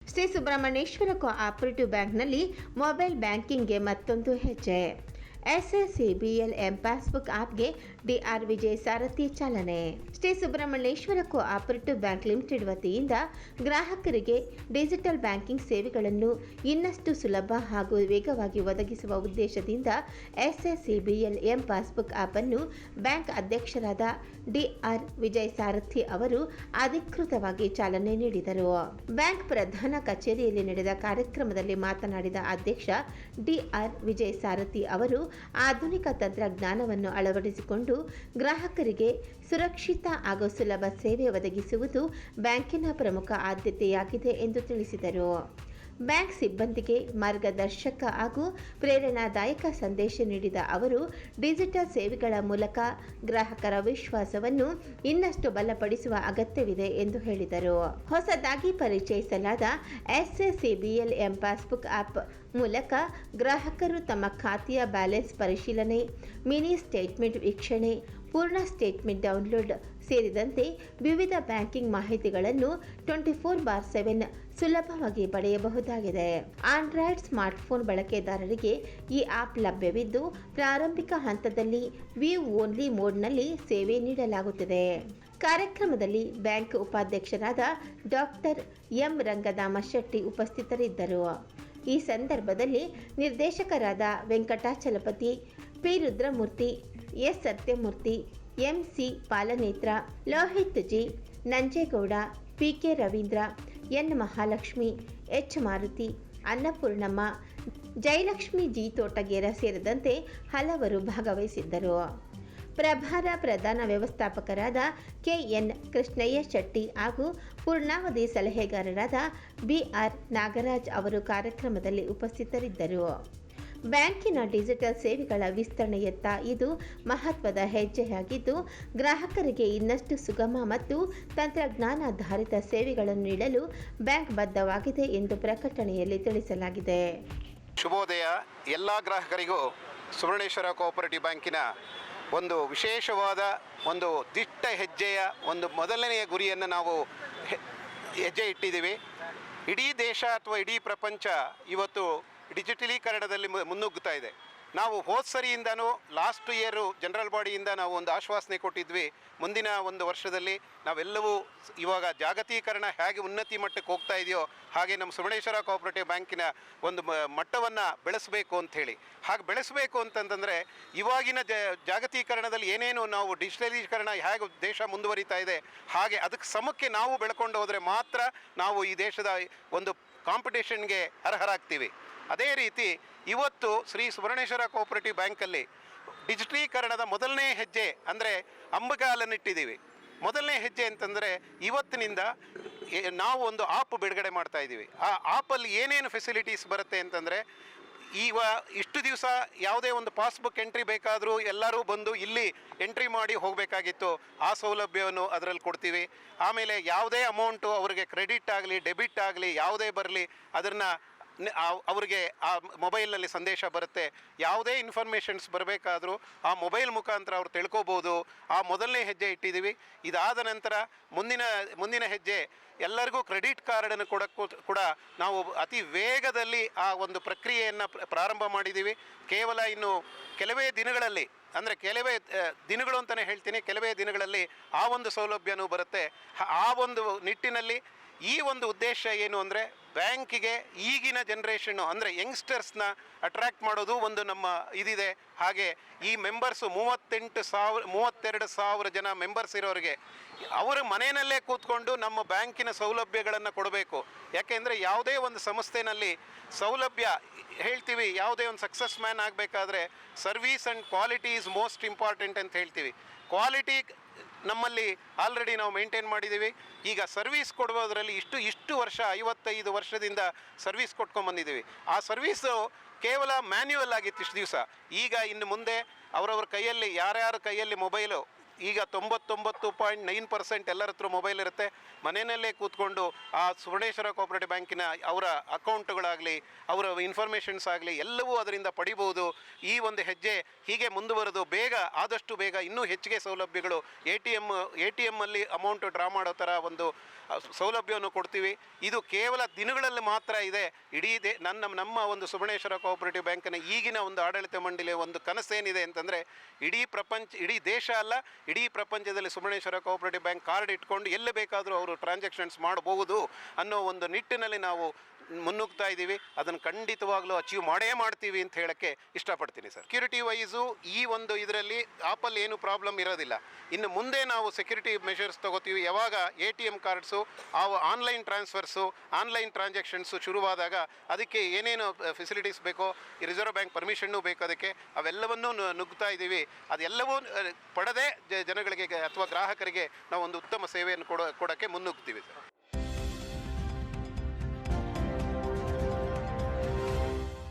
Shri Subrahmanyeshwara cooperative ಬ್ಯಾಂಕ್ನಲ್ಲಿ mobile ಬ್ಯಾಂಕಿಂಗ್ಗೆ ಮತ್ತೊಂದು ಹೆಜ್ಜೆ. ಎಸ್ಎಸ್ಸಿಬಿಎಲ್ ಎಂ ಪಾಸ್ಬುಕ್ ಆಪ್ಗೆ ಡಿಆರ್ ವಿಜಯ್ ಸಾರಥಿ ಚಾಲನೆ. Shri Subrahmanyeshwara cooperative bank limited ವತಿಯಿಂದ ಗ್ರಾಹಕರಿಗೆ ಡಿಜಿಟಲ್ ಬ್ಯಾಂಕಿಂಗ್ ಸೇವೆಗಳನ್ನು ಇನ್ನಷ್ಟು ಸುಲಭ ಹಾಗೂ ವೇಗವಾಗಿ ಒದಗಿಸುವ ಉದ್ದೇಶದಿಂದ ಎಸ್ಎಸ್ಸಿಬಿಎಲ್ ಎಂ ಪಾಸ್ಬುಕ್ ಆಪ್ ಅನ್ನು ಬ್ಯಾಂಕ್ ಅಧ್ಯಕ್ಷರಾದ ಡಿಆರ್ ವಿಜಯ್ ಸಾರಥಿ ಅವರು ಅಧಿಕೃತವಾಗಿ ಚಾಲನೆ ನೀಡಿದರು. ಬ್ಯಾಂಕ್ ಪ್ರಧಾನ ಕಚೇರಿಯಲ್ಲಿ ನಡೆದ ಕಾರ್ಯಕ್ರಮದಲ್ಲಿ ಮಾತನಾಡಿದ ಅಧ್ಯಕ್ಷ ಡಿಆರ್ ವಿಜಯ್ ಸಾರಥಿ ಅವರು ಆಧುನಿಕ ತಂತ್ರಜ್ಞಾನವನ್ನು ಅಳವಡಿಸಿಕೊಂಡು ಗ್ರಾಹಕರಿಗೆ ಸುರಕ್ಷಿತ ಹಾಗೂ ಸುಲಭ ಸೇವೆ ಒದಗಿಸುವುದು ಬ್ಯಾಂಕಿನ ಪ್ರಮುಖ ಆದ್ಯತೆಯಾಗಿದೆ ಎಂದು ತಿಳಿಸಿದರು. ಬ್ಯಾಂಕ್ ಸಿಬ್ಬಂದಿಗೆ ಮಾರ್ಗದರ್ಶಕ ಹಾಗೂ ಪ್ರೇರಣಾದಾಯಕ ಸಂದೇಶ ನೀಡಿದ ಅವರು ಡಿಜಿಟಲ್ ಸೇವೆಗಳ ಮೂಲಕ ಗ್ರಾಹಕರ ವಿಶ್ವಾಸವನ್ನು ಇನ್ನಷ್ಟು ಬಲಪಡಿಸುವ ಅಗತ್ಯವಿದೆ ಎಂದು ಹೇಳಿದರು. ಹೊಸದಾಗಿ ಪರಿಚಯಿಸಲಾದ ಎಸ್ಎಸ್ಸಿಬಿಎಲ್ ಎಂ ಪಾಸ್ಬುಕ್ ಆಪ್ ಮೂಲಕ ಗ್ರಾಹಕರು ತಮ್ಮ ಖಾತೆಯ ಬ್ಯಾಲೆನ್ಸ್ ಪರಿಶೀಲನೆ, ಮಿನಿ ಸ್ಟೇಟ್ಮೆಂಟ್ ವೀಕ್ಷಣೆ, ಪೂರ್ಣ ಸ್ಟೇಟ್ಮೆಂಟ್ ಡೌನ್ಲೋಡ್ ಸೇರಿದಂತೆ ವಿವಿಧ ಬ್ಯಾಂಕಿಂಗ್ ಮಾಹಿತಿಗಳನ್ನು 24/7 ಸುಲಭವಾಗಿ ಪಡೆಯಬಹುದಾಗಿದೆ. ಆಂಡ್ರಾಯ್ಡ್ ಸ್ಮಾರ್ಟ್ಫೋನ್ ಬಳಕೆದಾರರಿಗೆ ಈ ಆಪ್ ಲಭ್ಯವಿದ್ದು, ಪ್ರಾರಂಭಿಕ ಹಂತದಲ್ಲಿ ವ್ಯೂ ಓನ್ಲಿ ಮೋಡ್ನಲ್ಲಿ ಸೇವೆ ನೀಡಲಾಗುತ್ತದೆ. ಕಾರ್ಯಕ್ರಮದಲ್ಲಿ ಬ್ಯಾಂಕ್ ಉಪಾಧ್ಯಕ್ಷರಾದ ಡಾಕ್ಟರ್ ಎಂ ರಂಗನಾಮ ಶೆಟ್ಟಿ ಉಪಸ್ಥಿತರಿದ್ದರು. ಈ ಸಂದರ್ಭದಲ್ಲಿ ನಿರ್ದೇಶಕರಾದ Venkatachalapathi, P Rudramurthy, S Satyamurthy, MC Palanetra, Lohit G, Nanjegowda, PK Ravindra, N Mahalakshmi, H Maruti, Annapoornamma, Jayalakshmi G Thotagera ಸೇರಿದಂತೆ ಹಲವರು ಭಾಗವಹಿಸಿದ್ದರು. ಪ್ರಭಾರ ಪ್ರಧಾನ ವ್ಯವಸ್ಥಾಪಕರಾದ ಕೆಎನ್ ಕೃಷ್ಣಯ್ಯ ಶೆಟ್ಟಿ ಹಾಗೂ ಪೂರ್ಣಾವಧಿ ಸಲಹೆಗಾರರಾದ ಬಿಆರ್ ನಾಗರಾಜ್ ಅವರು ಕಾರ್ಯಕ್ರಮದಲ್ಲಿ ಉಪಸ್ಥಿತರಿದ್ದರು. ಬ್ಯಾಂಕಿನ ಡಿಜಿಟಲ್ ಸೇವೆಗಳ ವಿಸ್ತರಣೆಯತ್ತ ಇದು ಮಹತ್ವದ ಹೆಜ್ಜೆಯಾಗಿದ್ದು, ಗ್ರಾಹಕರಿಗೆ ಇನ್ನಷ್ಟು ಸುಗಮ ಮತ್ತು ತಂತ್ರಜ್ಞಾನಾಧಾರಿತ ಸೇವೆಗಳನ್ನು ನೀಡಲು ಬ್ಯಾಂಕ್ ಬದ್ಧವಾಗಿದೆ ಎಂದು ಪ್ರಕಟಣೆಯಲ್ಲಿ ತಿಳಿಸಲಾಗಿದೆ. ಶುಭೋದಯ. ಎಲ್ಲ ಗ್ರಾಹಕರಿಗೂ ಸುಬ್ರಹ್ಮಣ್ಯೇಶ್ವರ ಕೋಆಪರೇಟಿವ್ ಬ್ಯಾಂಕಿನ ಒಂದು ವಿಶೇಷವಾದ ಒಂದು ದಿಟ್ಟ ಹೆಜ್ಜೆಯ ಒಂದು ಮೊದಲನೆಯ ಗುರಿಯನ್ನು ನಾವು ಹೆಜ್ಜೆ ಇಟ್ಟಿದ್ದೀವಿ. ಇಡೀ ದೇಶ ಅಥವಾ ಇಡೀ ಪ್ರಪಂಚ ಇವತ್ತು ಡಿಜಿಟಲೀಕರಣದಲ್ಲಿ ಮುನ್ನುಗ್ಗುತ್ತಾ ಇದೆ. ನಾವು ಹೋದ ಸರಿಯಿಂದನೂ ಲಾಸ್ಟ್ ಇಯರು ಜನರಲ್ ಬಾಡಿಯಿಂದ ನಾವು ಒಂದು ಆಶ್ವಾಸನೆ ಕೊಟ್ಟಿದ್ವಿ, ಮುಂದಿನ ಒಂದು ವರ್ಷದಲ್ಲಿ ನಾವೆಲ್ಲವೂ ಇವಾಗ ಜಾಗತೀಕರಣ ಹೇಗೆ ಉನ್ನತಿ ಮಟ್ಟಕ್ಕೆ ಹೋಗ್ತಾ ಇದೆಯೋ ಹಾಗೆ ನಮ್ಮ ಸುಬ್ರಹ್ಮಣ್ಯೇಶ್ವರ ಕೋಆಪರೇಟಿವ್ ಬ್ಯಾಂಕಿನ ಒಂದು ಮಟ್ಟವನ್ನು ಬೆಳೆಸಬೇಕು ಅಂಥೇಳಿ. ಹಾಗೆ ಬೆಳೆಸಬೇಕು ಅಂತಂದರೆ ಇವಾಗಿನ ಜಾಗತೀಕರಣದಲ್ಲಿ ಏನೇನು ನಾವು ಡಿಜಿಟಲೀಕರಣ ಹೇಗೆ ದೇಶ ಮುಂದುವರಿತಾ ಇದೆ ಹಾಗೆ ಅದಕ್ಕೆ ಸಮಕ್ಕೆ ನಾವು ಬೆಳ್ಕೊಂಡು ಹೋದರೆ ಮಾತ್ರ ನಾವು ಈ ದೇಶದ ಒಂದು ಕಾಂಪಿಟೇಷನ್ಗೆ ಅರ್ಹರಾಗ್ತೀವಿ. ಅದೇ ರೀತಿ ಇವತ್ತು ಶ್ರೀ ಸುಬ್ರಹ್ಮಣ್ಯೇಶ್ವರ ಕೋಆಪರೇಟಿವ್ ಬ್ಯಾಂಕಲ್ಲಿ ಡಿಜಿಟಲೀಕರಣದ ಮೊದಲನೇ ಹೆಜ್ಜೆ ಅಂದರೆ ಅಂಬಗಾಲನ್ನಿಟ್ಟಿದ್ದೀವಿ. ಮೊದಲನೇ ಹೆಜ್ಜೆ ಅಂತಂದರೆ ಇವತ್ತಿನಿಂದ ನಾವು ಒಂದು ಆಪ್ ಬಿಡುಗಡೆ ಮಾಡ್ತಾ ಇದ್ದೀವಿ. ಆ ಆಪಲ್ಲಿ ಏನೇನು ಫೆಸಿಲಿಟೀಸ್ ಬರುತ್ತೆ ಅಂತಂದರೆ, ಇಷ್ಟು ದಿವಸ ಯಾವುದೇ ಒಂದು ಪಾಸ್ಬುಕ್ ಎಂಟ್ರಿ ಬೇಕಾದರೂ ಎಲ್ಲರೂ ಬಂದು ಇಲ್ಲಿ ಎಂಟ್ರಿ ಮಾಡಿ ಹೋಗಬೇಕಾಗಿತ್ತು. ಆ ಸೌಲಭ್ಯವನ್ನು ಅದರಲ್ಲಿ ಕೊಡ್ತೀವಿ. ಆಮೇಲೆ ಯಾವುದೇ ಅಮೌಂಟು ಅವರಿಗೆ ಕ್ರೆಡಿಟ್ ಆಗಲಿ ಡೆಬಿಟ್ ಆಗಲಿ ಯಾವುದೇ ಬರಲಿ ಅದನ್ನು ಅವರಿಗೆ ಆ ಮೊಬೈಲ್ನಲ್ಲಿ ಸಂದೇಶ ಬರುತ್ತೆ. ಯಾವುದೇ ಇನ್ಫಾರ್ಮೇಷನ್ಸ್ ಬರಬೇಕಾದ್ರೂ ಆ ಮೊಬೈಲ್ ಮುಖಾಂತರ ಅವ್ರು ತಿಳ್ಕೊಬೋದು. ಆ ಮೊದಲನೇ ಹೆಜ್ಜೆ ಇಟ್ಟಿದ್ದೀವಿ. ಇದಾದ ನಂತರ ಮುಂದಿನ ಹೆಜ್ಜೆ ಎಲ್ಲರಿಗೂ ಕ್ರೆಡಿಟ್ ಕಾರ್ಡನ್ನು ಕೊಡೋಕ್ಕೂ ಕೂಡ ನಾವು ಅತಿ ವೇಗದಲ್ಲಿ ಆ ಒಂದು ಪ್ರಕ್ರಿಯೆಯನ್ನು ಪ್ರಾರಂಭ ಮಾಡಿದ್ದೀವಿ. ಕೇವಲ ಇನ್ನು ಕೆಲವೇ ದಿನಗಳಲ್ಲಿ, ಅಂದರೆ ಕೆಲವೇ ದಿನಗಳು ಅಂತಲೇ ಹೇಳ್ತೀನಿ, ಕೆಲವೇ ದಿನಗಳಲ್ಲಿ ಆ ಒಂದು ಸೌಲಭ್ಯನೂ ಬರುತ್ತೆ. ಆ ಒಂದು ನಿಟ್ಟಿನಲ್ಲಿ ಈ ಒಂದು ಉದ್ದೇಶ ಏನು ಅಂದರೆ, ಬ್ಯಾಂಕಿಗೆ ಈಗಿನ ಜನ್ರೇಷನ್ನು ಅಂದರೆ ಯಂಗ್ಸ್ಟರ್ಸ್ನ ಅಟ್ರ್ಯಾಕ್ಟ್ ಮಾಡೋದು ಒಂದು ನಮ್ಮ ಇದಿದೆ. ಹಾಗೆ ಈ ಮೆಂಬರ್ಸು 32,000 ಜನ ಮೆಂಬರ್ಸ್ ಇರೋರಿಗೆ ಅವರ ಮನೆಯಲ್ಲೇ ಕೂತ್ಕೊಂಡು ನಮ್ಮ ಬ್ಯಾಂಕಿನ ಸೌಲಭ್ಯಗಳನ್ನು ಕೊಡಬೇಕು. ಯಾಕೆಂದರೆ ಯಾವುದೇ ಒಂದು ಸಂಸ್ಥೆಯಲ್ಲಿ ಸೌಲಭ್ಯ ಹೇಳ್ತೀವಿ, ಯಾವುದೇ ಒಂದು ಸಕ್ಸಸ್ ಮ್ಯಾನ್ ಆಗಬೇಕಾದ್ರೆ service and quality is most important ಅಂತ ಹೇಳ್ತೀವಿ. ಕ್ವಾಲಿಟಿ ನಮ್ಮಲ್ಲಿ ಆಲ್ರೆಡಿ ನಾವು ಮೇಂಟೈನ್ ಮಾಡಿದ್ದೀವಿ. ಈಗ ಸರ್ವೀಸ್ ಕೊಡುವುದರಲ್ಲಿ ಇಷ್ಟು ವರ್ಷ 55 ವರ್ಷದಿಂದ ಸರ್ವೀಸ್ ಕೊಟ್ಕೊಂಡ್ಬಂದಿದ್ದೀವಿ. ಆ ಸರ್ವೀಸು ಕೇವಲ ಮ್ಯಾನ್ಯುವಲ್ ಆಗಿತ್ತು ಇಷ್ಟು ದಿವಸ. ಈಗ ಇನ್ನು ಮುಂದೆ ಅವರವ್ರ ಕೈಯಲ್ಲಿ ಯಾರ್ಯಾರ ಕೈಯಲ್ಲಿ ಮೊಬೈಲು ಈಗ 99.9% ಎಲ್ಲರ ಹತ್ರ ಮೊಬೈಲ್ ಇರುತ್ತೆ. ಮನೆಯಲ್ಲೇ ಕೂತ್ಕೊಂಡು ಆ ಸುವರ್ಣೇಶ್ವರ ಕೋಆಪರೇಟಿವ್ ಬ್ಯಾಂಕಿನ ಅವರ ಅಕೌಂಟ್ಗಳಾಗಲಿ ಅವರ ಇನ್ಫಾರ್ಮೇಷನ್ಸ್ ಆಗಲಿ ಎಲ್ಲವೂ ಅದರಿಂದ ಪಡಿಬೋದು. ಈ ಒಂದು ಹೆಜ್ಜೆ ಹೀಗೆ ಮುಂದುವರೆದು ಆದಷ್ಟು ಬೇಗ ಇನ್ನೂ ಹೆಚ್ಚಿಗೆ ಸೌಲಭ್ಯಗಳು ಎ ಟಿ ಎಮ್ಮಲ್ಲಿ ಅಮೌಂಟ್ ಡ್ರಾ ಮಾಡೋ ಥರ ಒಂದು ಸೌಲಭ್ಯವನ್ನು ಕೊಡ್ತೀವಿ. ಇದು ಕೇವಲ ದಿನಗಳಲ್ಲಿ ಮಾತ್ರ ಇದೆ. ಇಡೀ ನಮ್ಮ ಒಂದು ಸುವರ್ಣೇಶ್ವರ ಕೋಆಪರೇಟಿವ್ ಬ್ಯಾಂಕಿನ ಈಗಿನ ಒಂದು ಆಡಳಿತ ಮಂಡಳಿಯ ಒಂದು ಕನಸೇನಿದೆ ಅಂತಂದರೆ ಇಡೀ ದೇಶ ಅಲ್ಲ, ಇಡೀ ಪ್ರಪಂಚದಲ್ಲಿ ಸುವರ್ಣೇಶ್ವರ ಕೋಆಪರೇಟಿವ್ ಬ್ಯಾಂಕ್ ಕಾರ್ಡ್ ಇಟ್ಕೊಂಡು ಎಲ್ಲಿ ಬೇಕಾದರೂ ಅವರು ಟ್ರಾನ್ಸಾಕ್ಷನ್ಸ್ ಮಾಡಬಹುದು ಅನ್ನೋ ಒಂದು ನಿಟ್ಟಿನಲ್ಲಿ ನಾವು ಮುನ್ನುಗ್ತಾ ಇದ್ದೀವಿ. ಅದನ್ನು ಖಂಡಿತವಾಗ್ಲೂ ಅಚೀವ್ ಮಾಡ್ತೀವಿ ಅಂತ ಹೇಳೋಕ್ಕೆ ಇಷ್ಟಪಡ್ತೀನಿ ಸರ್. ಸೆಕ್ಯೂರಿಟಿ ವೈಸು ಈ ಒಂದು ಇದರಲ್ಲಿ ಆಪಲ್ಲಿ ಏನು ಪ್ರಾಬ್ಲಮ್ ಇರೋದಿಲ್ಲ. ಇನ್ನು ಮುಂದೆ ನಾವು ಸೆಕ್ಯೂರಿಟಿ ಮೆಷರ್ಸ್ ತೊಗೋತೀವಿ. ಯಾವಾಗ ATM cards online transfers online transactions ಶುರುವಾದಾಗ ಅದಕ್ಕೆ ಏನೇನು ಫೆಸಿಲಿಟೀಸ್ ಬೇಕೋ ಈ ರಿಸರ್ವ್ ಬ್ಯಾಂಕ್ ಪರ್ಮಿಷನ್ನು ಬೇಕು, ಅದಕ್ಕೆ ಅವೆಲ್ಲವನ್ನೂ ನುಗ್ತಾ ಇದ್ದೀವಿ. ಅದೆಲ್ಲವೂ ಪಡೆದೇ ಜನಗಳಿಗೆ ಅಥವಾ ಗ್ರಾಹಕರಿಗೆ ನಾವು ಒಂದು ಉತ್ತಮ ಸೇವೆಯನ್ನು ಕೊಡೋಕ್ಕೆ ಮುನ್ನುಗ್ತೀವಿ ಸರ್.